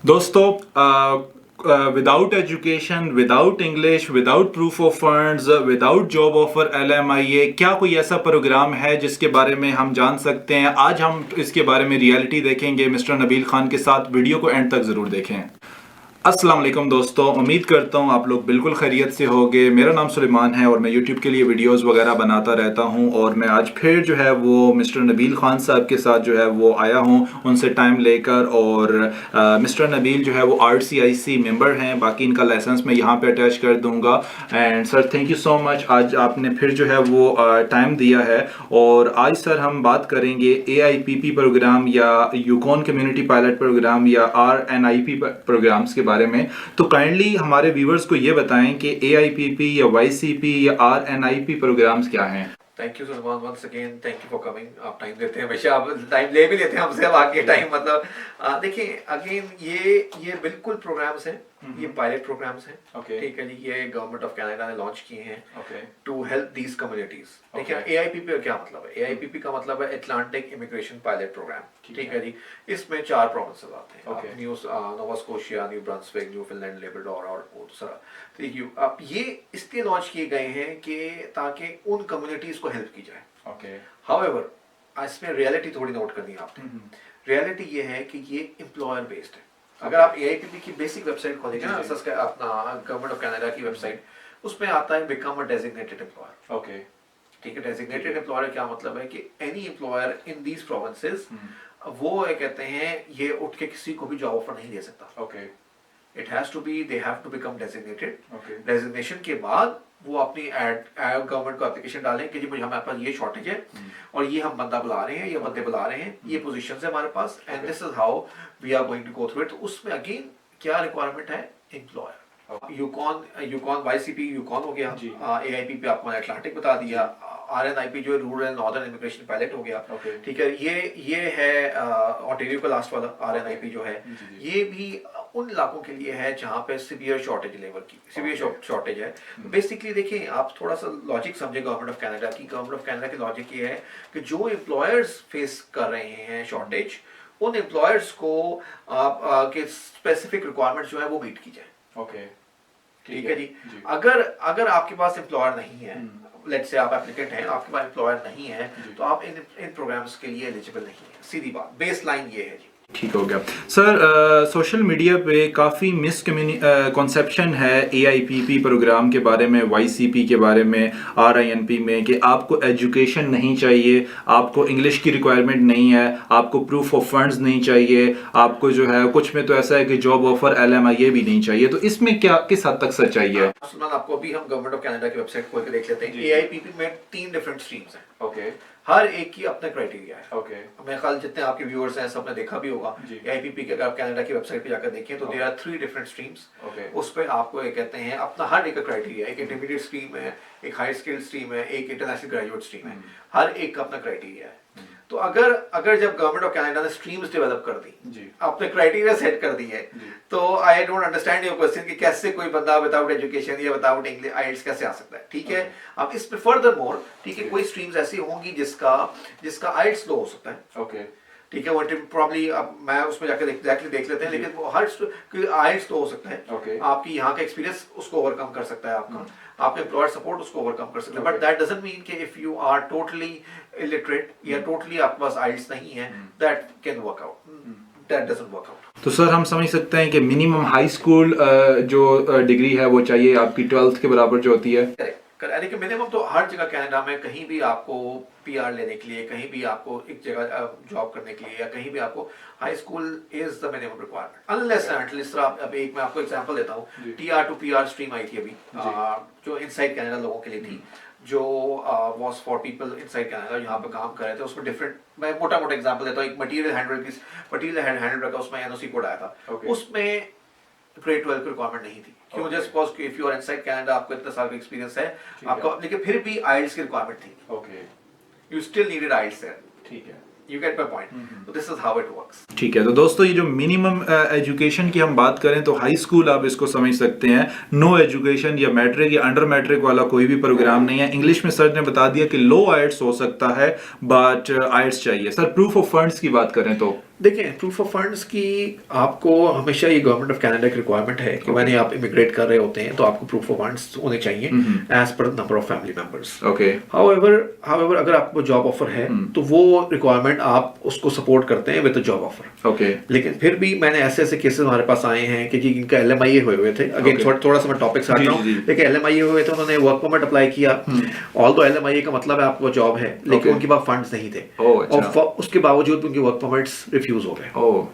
दोस्तों, without education, without English, without proof of funds, without job offer LMIA, क्या कोई ऐसा प्रोग्राम है जिसके बारे में हम जान सकते हैं? आज हम इसके बारे में रियलिटी देखेंगे मिस्टर नबील खान के साथ। वीडियो को एंड तक जरूर देखें। अस्सलाम वालेकुम दोस्तों, उम्मीद करता हूँ आप लोग बिल्कुल खैरियत से होंगे। मेरा नाम सुलेमान है और मैं यूट्यूब के लिए वीडियोस वगैरह बनाता रहता हूँ और मैं आज फिर जो है वो मिस्टर नबील खान साहब के साथ जो है वो आया हूँ उनसे टाइम लेकर। और मिस्टर नबील जो है वो RCIC मेंबर हैं। बाकी इनका लाइसेंस मैं यहाँ पे अटैच कर दूँगा। And sir, thank you so much, आज आपने फिर जो है वो टाइम दिया है। और आज सर हम बात करेंगे AIPP प्रोग्राम या यूकॉन कम्युनिटी पायलट प्रोग्राम या RNIP प्रोग्राम्स के बारे में। तो काइंडली हमारे व्यूवर्स को ये बताएं कि AIPP या YCP या RNIP प्रोग्राम्स क्या हैं। Thank you Salman, once again thank you for coming. आप टाइम देते हैं, हमेशा आप टाइम ले भी लेते हैं हमसे। अब आगे टाइम मतलब देखिए अगेन ये बिल्कुल प्रोग्राम्स हैं, ये पायलट प्रोग्राम्स हैं। Okay. ठीक है जी, ये गवर्नमेंट ऑफ कनाडा ने लॉन्च किए हैं Okay. To help these communities. ठीक है, AIPP का क्या मतलब है? AIPP का मतलब है अटलांटिक इमिग्रेशन पायलट प्रोग्राम। ठीक है जी, इसमें 4 प्रोविंसेस आते हैं। Okay. Nova Scotia, New Brunswick, Newfoundland, Labrador और दूसरा। ठीक है, अब ये इसलिए लॉन्च किए गए हैं कि ताकि उन कम्युनिटीज को हेल्प की जाए। Okay. हाउएवर इसमें रियलिटी थोड़ी नोट करनी है आपने। रियलिटी ये है कि ये एम्प्लॉयर बेस्ड है। अगर आप AIPP की बेसिक वेबसाइट खोलेंगे ना, अपना गवर्नमेंट ऑफ कनाडा की वेबसाइट, उसमें आता है become a designated employer. Okay. ठीक है, डेजिग्नेटेड एम्प्लॉयर क्या मतलब है कि any employer in these provinces, वो ये कहते हैं ये उठ के किसी को भी जॉब ऑफर नहीं दे सकता। Okay. It has to be, they have to become designated. Okay. Designation के बाद वो अपनी गवर्नमेंट को एप्लीकेशन डालें कि जी मुझे हमारे पास ये शॉर्टेज है और ये हम बंदा बुला रहे हैं, ये बंदे बुला रहे हैं, ये पोजीशंस है हमारे पास, and this is how we are going to go through it. तो उसमें अगेन क्या रिक्वायरमेंट है? एम्प्लॉयर। यूकॉन YCP यूकॉन हो गया, AIPP आपको अटलांटिक बता दिया, RNIP जो है rural and northern immigration pilot हो गया। ठीक है, ये है ऑन्टेरियो का लास्ट वाला RNIP जो है, ये भी उन इलाकों के लिए है जहाँ पे सीवियर शॉर्टेज लेबर की, सीवियर शॉर्टेज है। बेसिकली देखिए, आप थोड़ा सा लॉजिक समझे गवर्नमेंट ऑफ कनाडा की। गवर्नमेंट ऑफ कनाडा की लॉजिक ये है कि जो एम्प्लॉयर्स फेस कर रहे हैं शॉर्टेज, उन एम्प्लॉयर्स को के स्पेसिफिक रिक्वायरमेंट्स जो है वो मीट की जाए। Okay. ठीक है जी। अगर आपके पास एम्प्लॉयर नहीं है, लेट्स से आप एप्लीकेंट हैं, आपके पास एम्प्लॉयर नहीं है, तो आप इन प्रोग्राम्स के लिए एलिजिबल नहीं है। सीधी बात, बेस लाइन ये है जी। ठीक हो गया सर। सोशल मीडिया पे काफ़ी मिसकंसेप्शन है AIPP प्रोग्राम के बारे में, YCP के बारे में, RINP में, कि आपको एजुकेशन नहीं चाहिए, आपको इंग्लिश की रिक्वायरमेंट नहीं है, आपको प्रूफ ऑफ फंड्स नहीं चाहिए, आपको जो है कुछ में तो ऐसा है कि जॉब ऑफर LMIA भी नहीं चाहिए। तो इसमें क्या किस हद तक सच्चाई है? आपको अभी हम गवर्नमेंट ऑफ कनाडा की वेबसाइट खोल के देख लेते हैं। AIPP में 3 डिफरेंट स्ट्रीम्स हैं। ओके। हर एक की अपना क्राइटेरिया है। ओके। मेरे ख्याल जितने आपके व्यूअर्स हैं सबने देखा भी होगा। AIPP के अगर आप कनाडा की वेबसाइट पे जाकर देखें तो देयर आर 3 डिफरेंट स्ट्रीम्स। उस पे आपको ये कहते हैं अपना हर एक का क्राइटेरिया, एक इंटरमीडिएट स्ट्रीम है, एक हाई स्किल स्ट्रीम है, एक इंटरनेशनल ग्रेजुएट स्ट्रीम है। हर एक का अपना क्राइटेरिया है। तो अगर जब गवर्नमेंट ऑफ कनाडा ने स्ट्रीम्स डेवलप कर दी, अपने क्राइटेरिया सेट कर दी है, तो I don't understand your question कि कैसे कोई बंदा विदाउट एजुकेशन या विदाउट इंग्लिश आइल्स कैसे आ सकता है। ठीक है, अब इस पे फर्दर मोर, ठीक है, कोई स्ट्रीम्स ऐसी होंगी जिसका आइल्स लो हो सकता है। ओके। ठीक है, वो प्रॉब्ली अब मैं उसमें जाकर एग्जैक्टली देख लेते हैं, लेकिन वो हर आइल्स तो हो सकता है। आपकी यहाँ का एक्सपीरियंस उसको ओवरकम कर सकता है, आपका एम्प्लॉयर सपोर्ट उसको ओवरकम कर सकता है, बट दैट डजंट मीन कि if you are totally illiterate या टोटली आपके पास आइल्स नहीं है, that can work out, that doesn't work out. तो सर हम समझ सकते हैं कि मिनिमम हाई स्कूल जो डिग्री है वो चाहिए, आपकी 12th के बराबर जो होती है। यानी कि मिनिमम तो हर जगह कनाडा में कहीं भी आपको PR लेने के लिए, कहीं भी आपको एक जगह जॉब करने के लिए, या कहीं भी आपको high school is the minimum requirement, unless and इस तरह। अब एक मैं आपको एग्जांपल देता हूँ, TR to PR stream I थी अभी, जो इनसाइड कनाडा लोगों के लिए थी, जो was for people inside Canada यहाँ पे काम कर रहे थे। उसमें डिफरेंट, मैं मोटा एग्जांपल देता हूँ, एक मटेरियल हैंडलर का उसमें NOC कोड आया था। उसमें ग्रेड 12 की रिक्वायरमेंट नहीं थी। क्यों? Just because if you are inside Canada, आपको इतना साल का एक्सपीरियंस है आपको, लेकिन फिर भी आइल्स की रिक्वायरमेंट थी। Okay. You still needed IELTS there. ठीक है, यू गेट माय पॉइंट। तो this is how it works. ठीक है, तो दोस्तों ये जो मिनिमम एजुकेशन की हम बात करें तो हाई स्कूल आप इसको समझ सकते हैं। नो एजुकेशन या मैट्रिक या अंडर मैट्रिक वाला कोई भी प्रोग्राम नहीं है। इंग्लिश में सर ने बता दिया कि लो आइल्स हो सकता है, बट आइल्स चाहिए। सर प्रूफ ऑफ फंड्स की बात करें तो देखिए प्रूफ ऑफ फंड्स की आपको हमेशा ये गवर्नमेंट ऑफ कनाडा की रिक्वायरमेंट है कि मैंने आप इमिग्रेट कर रहे होते हैं तो आपको प्रूफ ऑफ फंड्स होने चाहिए as per number of family members. Okay. However अगर आपको जॉब ऑफर है तो वो रिक्वायरमेंट आप उसको सपोर्ट करते हैं विद जॉब ऑफर। ओके। लेकिन फिर भी मैंने ऐसे ऐसे केसेस हमारे पास आए हैं कि जी इनका LMIA हुए थे, अगेन थोड़ा सा मैं टॉपिक से हट रहा हूँ, लेकिन LMIA हुए थे, उन्होंने वर्क परमिट अप्लाई किया, ऑल्दो LMIA का मतलब है आपको जॉब है, लेकिन उनके पास फंड्स नहीं थे और उसके बावजूद उनके वर्क परमिट्स रिफ्यूज हो गए।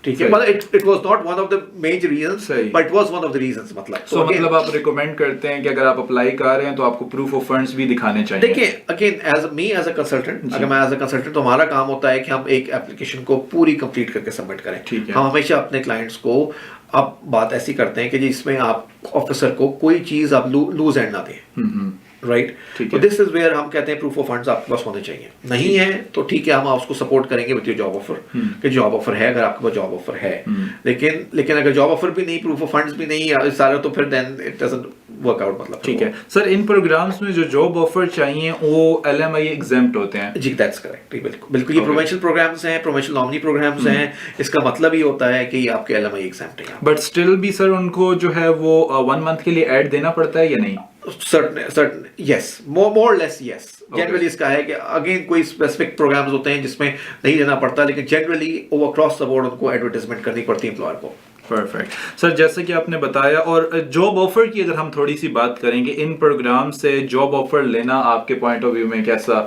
ठीक है, मतलब it was not one of the major reasons but was one of the reasons. मतलब मतलब आप रिकमेंड करते हैं कि अगर आप अप्लाई कर रहे हैं तो आपको प्रूफ ऑफ फंड्स भी दिखाने चाहिए। देखिए अगेन एज अ कंसल्टेंट, अगर मैं एज अ कंसल्टेंट तो हमारा काम होता है कि हम एक एप्लीकेशन को पूरी कंप्लीट करके सबमिट करें। ठीक है। हम हमेशा अपने क्लाइंट्स को अब बात ऐसी करते हैं कि जिसमें आप ऑफिसर को कोई चीज आप लूज एंड ना दें, राइट। तो दिस इज वेयर हम कहते हैं प्रूफ ऑफ फंड्स आपके पास होने चाहिए। नहीं है तो ठीक है, हम उसको सपोर्ट करेंगे विद योर जॉब ऑफर कि जॉब ऑफर है, अगर आपके पास जॉब ऑफर है। लेकिन अगर जॉब ऑफर भी नहीं, प्रूफ ऑफ फंड्स भी नहीं सारे, तो फिर then it doesn't work out. मतलब ठीक है सर, इन प्रोग्राम्स में जो जॉब ऑफर चाहिए वो LMIA एग्जेम्प्ट होते हैं? जी दैट्स करेक्ट, बिल्कुल ये प्रोविंशियल प्रोग्राम्स हैं, प्रोविंशियल नॉमिनी प्रोग्राम्स हैं। इसका मतलब ही होता है कि आपके LMIA एग्जेम्प्ट है। बट स्टिल भी सर उनको जो है वो 1 मंथ के लिए ऐड देना पड़ता है या नहीं? certain yes, more or less yes. Generally इसका है कि अगेन कोई स्पेसिफिक प्रोग्राम्स होते हैं जिसमें नहीं देना पड़ता, लेकिन generally over cross the board उनको एडवर्टाइजमेंट करनी पड़ती है एम्प्लॉयर को। परफेक्ट सर, जैसे कि आपने बताया, और जॉब ऑफर की अगर हम थोड़ी सी बात करेंगे, इन प्रोग्राम से जॉब ऑफर लेना आपके पॉइंट ऑफ व्यू में कैसा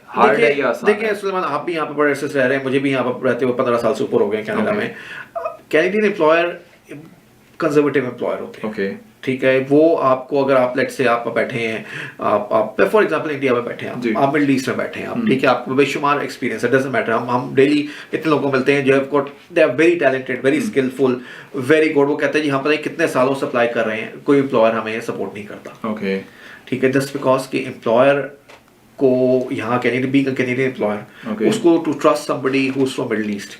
हार्ड है या आसान? देखिए सुलेमान, आप भी यहाँ पर बड़े अरसे से रह रहे हैं, मुझे भी यहाँ पर रहते हुए 15 साल से ऊपर हो गए कनाडा में। कैनेडियन एम्प्लॉयर कंजर्वेटिव एम्प्लॉयर होते हैं। ओके। ठीक है, वो आपको अगर आप लेट्स से आप बैठे हैं, आप फॉर एग्जांपल इंडिया में बैठे हैं, आप मिडिल ईस्ट में बैठे हैं आप, ठीक है, आपको बेशुमार एक्सपीरियंस है, डजंट मैटर। हम डेली इतने लोगों को मिलते हैं जो have got, they are very talented, very skilful, very good. वो कहते हैं जी हम पता है कितने सालों से अप्लाई कर रहे हैं, कोई एम्प्लॉयर हमें सपोर्ट नहीं करता। ओके। ठीक है, जस्ट बिकॉज कि एम्प्लॉयर को यहाँ कैनेडियन एम्प्लॉयर उसको to trust somebody who is from Middle East,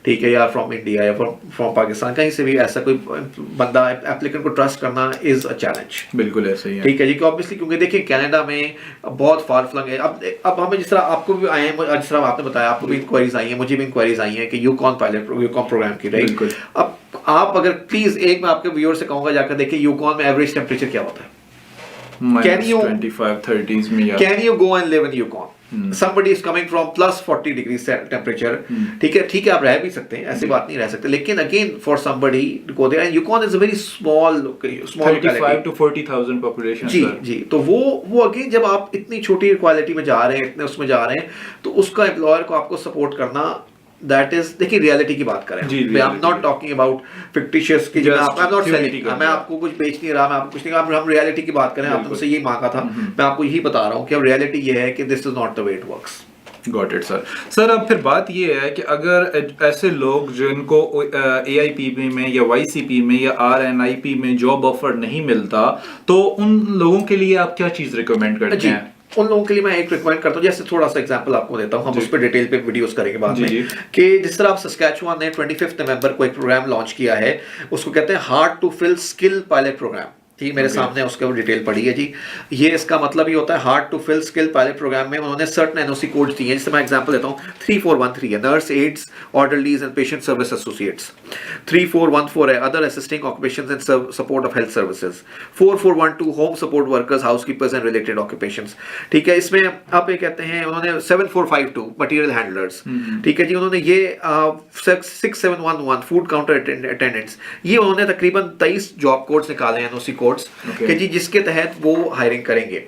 ठीक है, या फ्रॉम इंडिया या फ्रॉम पाकिस्तान, कहीं से भी ऐसा कोई बंदा एप्लीकेंट को ट्रस्ट करना इज अ चैलेंज। बिल्कुल ऐसे ही है। ठीक है जी, ऑब्वियसली क्योंकि देखिए कनाडा में बहुत फार फ्लंग है। अब हमें जिस तरह आपको भी आए हैं, जिस तरह आपने बताया, आपको भी इंक्वायरीज आई हैं, मुझे भी इंक्वायरीज आई हैं कि यूकॉन प्रोग्राम की, राइट। अब आप अगर प्लीज एक मैं आपके व्यूअर से कहूंगा जाकर देखिए यूकॉन में एवरेज टेम्परेचर क्या होता है। Can you 25-30s में? Can you go and live in Yukon? Somebody is coming from plus 40 degrees temperature. ठीक है, आप रह भी सकते हैं, ऐसी बात नहीं रह सकते, लेकिन again for somebody to go there, and Yukon is a very small 35 to 40,000 population. जी, तो वो again जब आप इतनी छोटी क्वालिटी में जा रहे हैं, इतने उसमें जा रहे हैं, तो उसका एम्प्लॉयर को आपको सपोर्ट करना, दैट इज, देखिए रियलिटी की बात करें, I am not talking about fictitious की, मैं नॉट सेलिंग, मैं आपको कुछ बेच नहीं रहा, मैं आपको कुछ नहीं, हम रियलिटी की बात करें, आपने मुझसे ये मांगा था, मैं आपको यही बता रहा हूँ कि अब रियलिटी ये है कि this is not the way it works. Got it sir. अब फिर बात ये है कि अगर ऐसे लोग जिनको AIPP में या YCP में या RNIP में जॉब ऑफर नहीं मिलता, तो उन लोगों के लिए आप क्या चीज रिकमेंड करते हैं? उन लोगों के लिए मैं एक रिकमेंड करता हूँ, जैसे थोड़ा सा एग्जांपल आपको देता हूँ, हम उस पर डिटेल पे वीडियोस करेंगे बाद में, कि जिस तरह आप सस्कैचुआन ने 25 नवंबर को एक प्रोग्राम लॉन्च किया है, उसको कहते हैं hard to fill skill pilot program. ठीक, मेरे सामने उसके वो डिटेल पड़ी है जी। ये इसका मतलब ही होता है hard to fill skill pilot program में उन्होंने सर्टेन NOC कोड्स दिए हैं, जैसे मैं एग्जांपल देता हूँ, 3413 है nurse aides orderlies and patient service associates, 3414 है other assisting occupations and support of health services, 4412 home support workers housekeepers and related occupations. ठीक है, इसमें आप ये कहते हैं उन्होंने 7452 मटेरियल हैंडलर्स, ठीक है जी, उन्होंने ये 6711 फूड काउंटर अटेंडेंट्स, ये उन्होंने तकरीबन 23 जॉब कोड्स निकाले हैं NOC कि जी जिसके तहत वो हायरिंग करेंगे।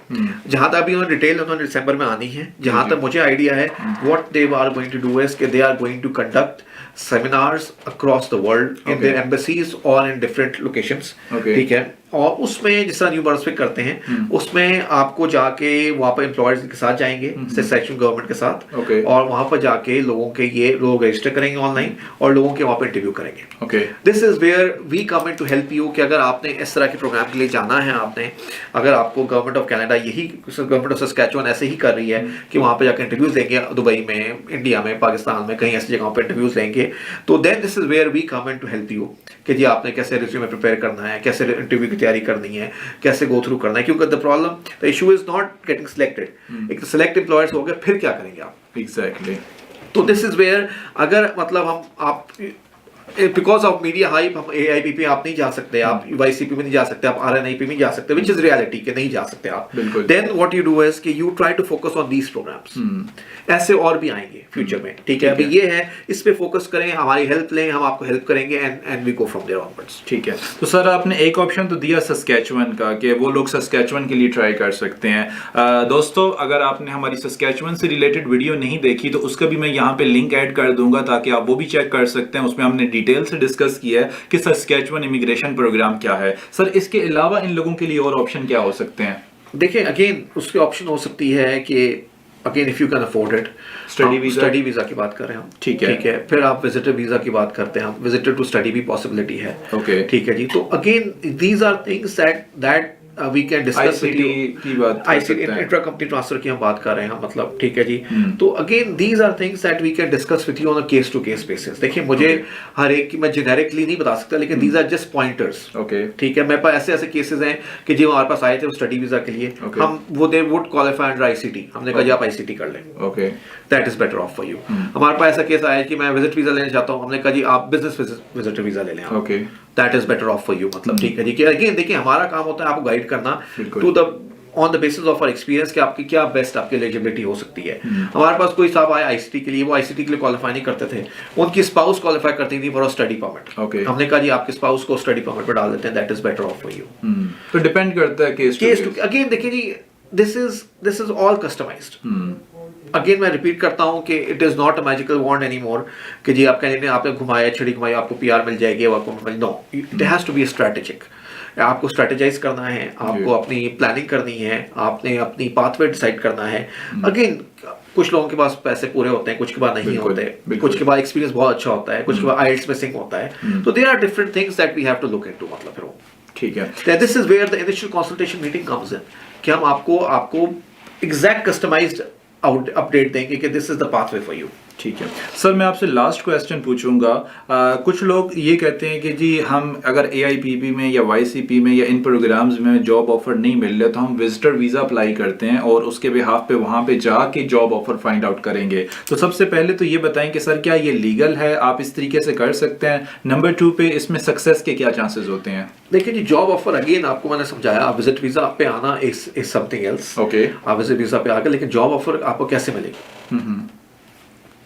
जहां तक अभी उन्होंने डिटेल उन्होंने दिसंबर में आनी है, जहां तक मुझे आइडिया है, what they are going to do is कि they are going to conduct seminars across the world in their embassies or in different locations. ठीक है, और उसमें जिस तरह न्यू बर्ड्स पे करते हैं, उसमें आपको जाके वहाँ पर एम्प्लॉयर्स के साथ जाएंगे, सेक्शन गवर्नमेंट के साथ, और वहाँ पर जाके लोगों के ये लोग रजिस्टर करेंगे ऑनलाइन और लोगों के वहाँ पर इंटरव्यू करेंगे। This is where we come in to help you कि अगर आपने इस तरह के प्रोग्राम के लिए जाना है, आपने अगर आपको गवर्नमेंट ऑफ कनाडा यही गवर्नमेंट ऑफ सस्कैचुअन ऐसे ही कर रही है कि वहाँ पर जाकर इंटरव्यूज देंगे, दुबई में, इंडिया में, पाकिस्तान में, कहीं ऐसी जगहों पर इंटरव्यूज लेंगे, तो then this is where we come in to help you कि जी आपने कैसे रिज्यूमे प्रिपेयर करना है, कैसे इंटरव्यू की तैयारी करनी है, कैसे गो थ्रू करना है, क्योंकि the issue is not getting selected. एक तो सिलेक्ट एम्प्लॉयर्स हो गए, फिर क्या करेंगे आप? एग्जैक्टली। तो दिस इज वेयर अगर मतलब हम आप बिकॉज ऑफ मीडिया हाइप हम AIPP आप नहीं जा सकते, आप YCP में नहीं जा सकते, आप RNIP में नहीं जा सकते, विच इज रियलिटी कि नहीं जा सकते आप। Then what you do is कि you try to focus on these programmes. ऐसे और भी आएंगे फ्यूचर में, ठीक है। अभी ये है, इस पे फोकस करें, हमारी हेल्प लें, हम आपको हेल्प करेंगे and we go from there onwards. ठीक है। तो सर आपने एक ऑप्शन तो दिया सस्कैचुअन का कि वो लोग सस्कैचुअन के लिए ट्राई कर सकते हैं। दोस्तों अगर आपने हमारी सस्कैचुअन से रिलेटेड वीडियो नहीं देखी तो उसका भी मैं यहाँ पे लिंक ऐड कर दूंगा ताकि आप वो भी चेक कर सकते हैं। उसमें हमने डिटेल से डिस्कस किया है कि सस्कैचुअन इमिग्रेशन प्रोग्राम क्या है। सर इसके अलावा इन लोगों के लिए और ऑप्शन क्या हो सकते हैं? देखिए अगेन उसकी ऑप्शन हो सकती है कि again if you can afford it, study visa की बात कर रहे हैं हम, ठीक है। फिर आप विजिटर वीजा की बात करते हैं हम, विजिटर टू स्टडी भी पॉसिबिलिटी है, ओके, ठीक है जी। तो again these are things that we can discuss with you. की बात ICT इंट्रा कंपनी ट्रांसफर की हम बात कर रहे हैं मतलब, ठीक है जी। तो again these are things that we can discuss with you on a case to case basis. देखिए मुझे हर एक की मैं जेनेरिकली नहीं बता सकता, लेकिन these are just pointers, okay, ठीक है। मेरे पास ऐसे ऐसे केसेस हैं कि जी हमारे पास आए थे स्टडी वीजा के लिए, हम वो they would qualify under ICT, हमने कहा जी आप ICT कर लें, okay, that is better off for you. हमारे पास ऐसा केस आया कि मैं विजिट वीजा लेना चाहता हूँ, हमने कहा जी आप बिजनेस विजिटर वीजा ले लें, okay, that is better off for you मतलब, ठीक है जी। कि अगेन देखिए हमारा काम होता है आपको गाइड करना to the on the basis of our experience कि आपकी क्या बेस्ट आपकी एलिजिबिलिटी हो सकती है। हमारे पास कोई साहब आए ICT के लिए, वो ICT के लिए क्वालिफाई नहीं करते थे, उनकी स्पाउस क्वालिफाई करती थी फॉर स्टडी परमिट, ओके। हमने कहा जी आपके स्पाउस को स्टडी परमिट पे डाल देते हैं, that is better off for you. तो डिपेंड करता है केस टू अगेन देखिए जी this is all customised. Again मैं रिपीट करता हूं कि it is not a magical wand any more कि जी आप कहने आपने घुमाया छड़ी घुमाई आपको PR मिल जाएगी, आपको no, it has to be strategic. आपको स्ट्रेटेजाइज करना है, आपको अपनी प्लानिंग करनी है, आपने अपनी पाथवे डिसाइड करना है। अगेन कुछ लोगों के पास पैसे पूरे होते हैं, कुछ के पास नहीं होते, कुछ के पास एक्सपीरियंस बहुत अच्छा होता है, कुछ के पास IELTS में सिंक होता है। तो there are different things that we have to look into मतलब फिर वो, ठीक है। This is where the initial consultation meeting comes in कि हम आपको एग्जैक्ट कस्टमाइज्ड अपडेट देंगे कि this is the pathway for you. ठीक है सर, मैं आपसे लास्ट क्वेश्चन पूछूंगा। कुछ लोग ये कहते हैं कि जी हम अगर AIPP में या YCP में या इन प्रोग्राम्स में जॉब ऑफर नहीं मिल रहा तो हम विजिटर वीज़ा अप्लाई करते हैं और उसके बिहाफ पे वहाँ पे जाके जॉब ऑफर फाइंड आउट करेंगे। तो सबसे पहले तो ये बताएं कि सर क्या ये लीगल है, आप इस तरीके से कर सकते हैं? नंबर 2 पे इसमें सक्सेस के क्या चांसेस होते हैं? देखिए जी जॉब ऑफर अगेन आपको मैंने समझाया, विजिट वीजा पे आना इज समथिंग एल्स, ओके। आप विजिट वीजा पे आ गए, लेकिन जॉब ऑफर आपको कैसे मिलेगी?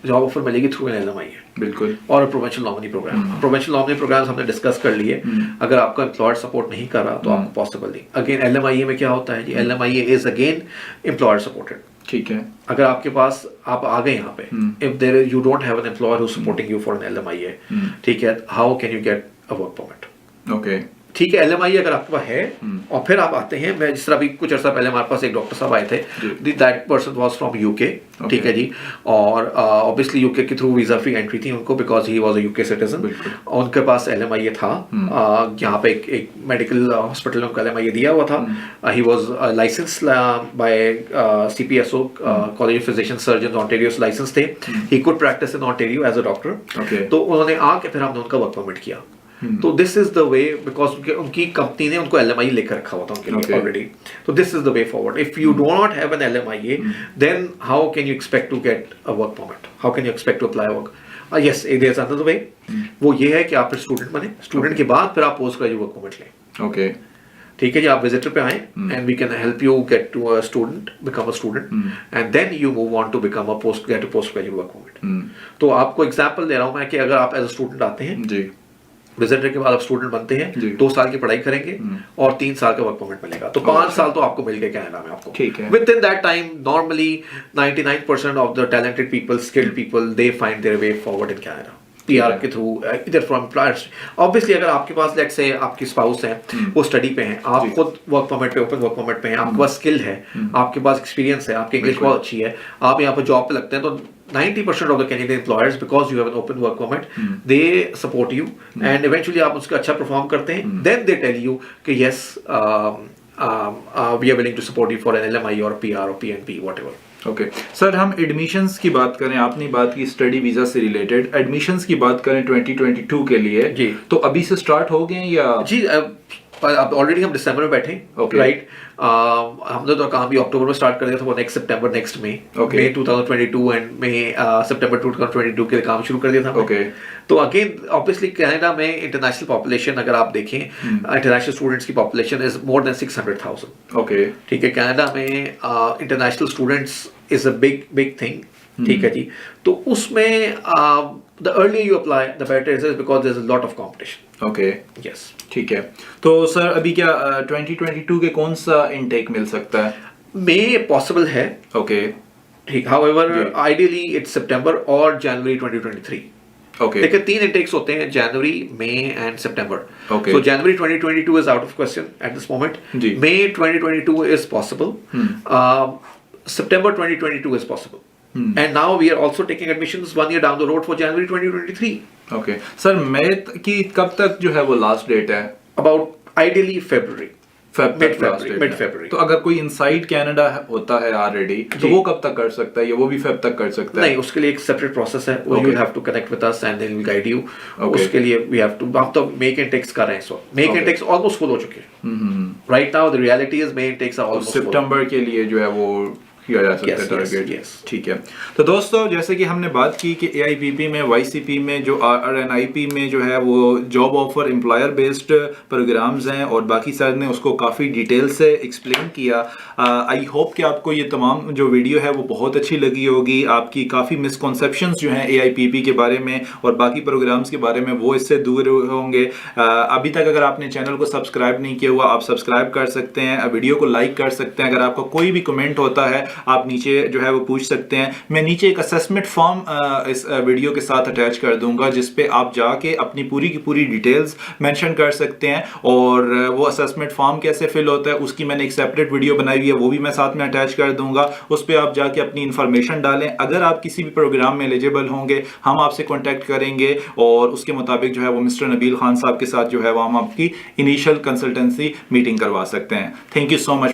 जॉब ऑफर मिलेगी थ्रू एन LMIA, बिल्कुल, और प्रोवेंशनल नॉमिनी प्रोग्राम। प्रोवेंशनल नॉमिनी प्रोग्राम्स हमने डिस्कस कर लिए। अगर आपका एम्प्लॉयर सपोर्ट नहीं कर रहा तो आपको पॉसिबल नहीं। अगेन LMIA में क्या होता है जी, LMIA is again employer supported, ठीक है। अगर आपके पास आप आ गए यहाँ पे, if there you don't have an employer who supporting you for an LMIA, ठीक है, how can you get a work permit? Okay, ठीक है। LMIA अगर आपके पास है और फिर आप आते हैं, मैं जिस तरह भी कुछ अर्सा पहले हमारे पास एक डॉक्टर साहब आए थे, that person was from UK, ठीक है जी, और ऑब्वियसली UK के थ्रू वीजा फ्री एंट्री थी उनको because he was a UK citizen. उनके पास LMIA था, यहाँ पे एक मेडिकल हॉस्पिटल में उनको LMIA दिया हुआ था। He was licence by CPSO, college of physician surgeon Ontario licence थे। He could practise in Ontario as a doctor. तो उन्होंने आके फिर हमने उनका वर्क परमिट किया। तो this is the way, because उनकी कंपनी ने उनको LMIA लेकर रखा हुआ था उनके लिए ऑलरेडी। तो this is the way forward. If you do not have an LMIA, then how can you expect to get a work permit? How can you expect to apply work? Yes, there is another way. वो ये है कि आप फिर student बने, student के बाद फिर आप पोस्ट ग्रेजुएट वर्क परमिट लें। ओके, ठीक है जी, आप विजिटर पे आए and we can help you get to a student, become a student, and then you move on to become a post graduate work permit. तो आपको एग्जांपल दे रहा हूं मैं कि अगर आप एज अ स्टूडेंट आते हैं जी, विजिटर के बाद आप स्टूडेंट बनते हैं, 2 साल की पढ़ाई करेंगे और 3 साल का वर्क परमिट मिलेगा। तो 5 साल तो आपको मिल गए कनाडा में आपको, ठीक है। With in that time normally 99% of the talented people, skilled people, they find their way forward in Canada PR के थ्रू, इधर फ्रॉम एम्प्लॉयर्स। ऑब्वियसली अगर आपके पास लेट्स से आपकी स्पाउस है, वो स्टडी पे हैं, आप खुद वर्क परमिट पे, ओपन वर्क परमिट पे हैं, आपके पास स्किल है, आपके पास एक्सपीरियंस है, आपकी इंग्लिश बहुत अच्छी है, आप यहाँ पर जॉब पे लगते हैं, तो 90% of the Canadian employers, because you have an open work permit, they support you, and eventually आप उसका अच्छा परफॉर्म करते हैं, then they tell you कि yes, we are willing to support you for an LMI or PR or PNP, whatever. Okay sir, हम admissions की बात करें, आपने बात की स्टडी वीजा से रिलेटेड, एडमिशंस की बात करें 2022 के लिए जी, तो अभी से स्टार्ट हो गए या? जी अब ऑलरेडी हम दिसंबर में बैठे Okay. राइट हमने तो काम भी अक्टूबर में स्टार्ट कर दिया था वो next September next May Okay. May 2022 and May September 2022 के लिए काम शुरू कर दिया था हमने। Okay. तो अगेन ऑब्वियसली कनाडा में इंटरनेशनल पॉपुलेशन अगर आप देखें इंटरनेशनल स्टूडेंट्स की population is more than 600,000 okay ठीक है कनाडा में international students is a big thing ठीक है जी तो उसमें the early you apply the better is because there is a lot of competition okay yes ठीक है तो सर अभी क्या 2022 के कौन सा इनटेक मिल सकता है मई पॉसिबल है ओके ठीक हाउएवर जी। आइडियली इट्स सितंबर और जनवरी 2023 ओके देखिए 3 intakes होते हैं January May and September Okay. So January 2022 is out of question at this moment जी। May 2022 is possible September 2022 is possible and now we are also taking admissions 1 year down the road for January 2023 okay sir मई की कब तक जो है वो last date है about ideally February Feb Mid तक last February, date mid है। February। तो अगर कोई इनसाइड कनाडा होता है ऑलरेडी तो जी। वो कब तक कर सकता है या वो भी फेब तक कर सकता है नहीं उसके लिए एक सेपरेट प्रोसेस है you Okay. Have to connect with us and then we guide you Okay. उसके लिए वी हैव टू हम तो मेक इनटेक्स कर रहे हैं so make Okay. Intakes almost full हो चुके हैं right now the reality is make intakes are तो ऑलमोस्ट फुल सितंबर के लिए जो है वो किया जा सकता है Yes, टारगेट yes. ठीक है तो दोस्तों जैसे कि हमने बात की कि AIPP में YCP में जो RNIP में जो है वो job offer employer based programs हैं और बाकी सर ने उसको काफ़ी डिटेल से एक्सप्लेन किया आई होप कि आपको ये तमाम जो वीडियो है वो बहुत अच्छी लगी होगी आपकी काफ़ी मिसकॉन्सेप्शंस जो हैं AIPP के बारे में और बाकी प्रोग्राम्स के बारे में वो इससे दूर होंगे अभी तक अगर आपने चैनल को सब्सक्राइब नहीं किया हुआ आप सब्सक्राइब कर सकते हैं वीडियो को लाइक कर सकते हैं अगर आपका कोई भी कमेंट होता है आप नीचे जो है वो पूछ सकते हैं मैं नीचे एक असेसमेंट फॉर्म इस वीडियो के साथ अटैच कर दूंगा जिस पे आप जाके अपनी पूरी की पूरी डिटेल्स मेंशन कर सकते हैं और वो असेसमेंट फॉर्म कैसे फिल होता है उसकी मैंने एक सेपरेट वीडियो बनाई हुई है वो भी मैं साथ में अटैच कर दूंगा उस पर आप जाके अपनी इंफॉर्मेशन डालें अगर आप किसी भी प्रोग्राम में एलिजिबल होंगे हम आपसे कॉन्टैक्ट करेंगे और उसके मुताबिक जो है वो मिस्टर नबील खान साहब के साथ जो है वो हम आपकी इनिशियल कंसल्टेंसी मीटिंग करवा सकते हैं थैंक यू सो मच